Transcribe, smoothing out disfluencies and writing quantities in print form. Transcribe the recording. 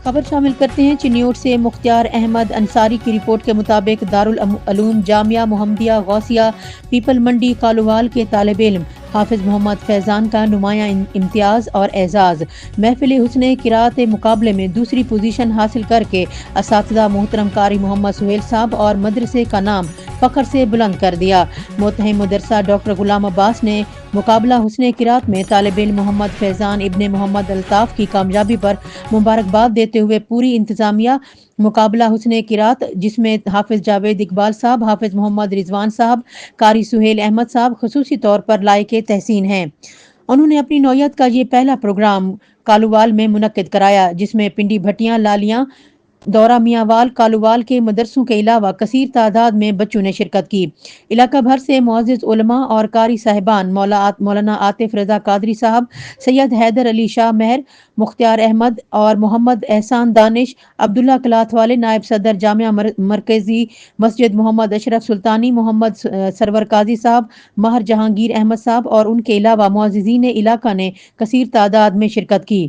خبر شامل کرتے ہیں چنیوٹ سے مختار احمد انصاری کی رپورٹ کے مطابق دارالعلوم جامعہ محمدیہ غوثیہ پیپل منڈی کالووال کے طالب علم حافظ محمد فیضان کا نمایاں امتیاز اور اعزاز۔ محفل حسن قرات مقابلے میں دوسری پوزیشن حاصل کر کے اساتذہ محترم قاری محمد سہیل صاحب اور مدرسے کا نام فخر سے بلند کر دیا۔ متہم مدرسہ ڈاکٹر غلام عباس نے مقابلہ حسن قرات میں طالب علم محمد فیضان ابن محمد الطاف کی کامیابی پر مبارکباد دیتے ہوئے پوری انتظامیہ مقابلہ حسن قرات جس میں حافظ جاوید اقبال صاحب، حافظ محمد رضوان صاحب، قاری سہیل احمد صاحب خصوصی طور پر لائق تحسین ہیں۔ انہوں نے اپنی نوعیت کا یہ پہلا پروگرام کالووال میں منعقد کرایا جس میں پنڈی بھٹیاں، لالیاں، دورہ میاں وال، کالووال کے مدرسوں کے علاوہ کثیر تعداد میں بچوں نے شرکت کی۔ علاقہ بھر سے معزز علماء اور قاری صاحبان مولانا عاطف رضا قادری صاحب، سید حیدر علی شاہ مہر، مختار احمد اور محمد احسان دانش، عبداللہ کلات والے نائب صدر جامعہ مرکزی مسجد محمد اشرف سلطانی، محمد سرور قاضی صاحب، ماہر جہانگیر احمد صاحب اور ان کے علاوہ معززین علاقہ نے کثیر تعداد میں شرکت کی۔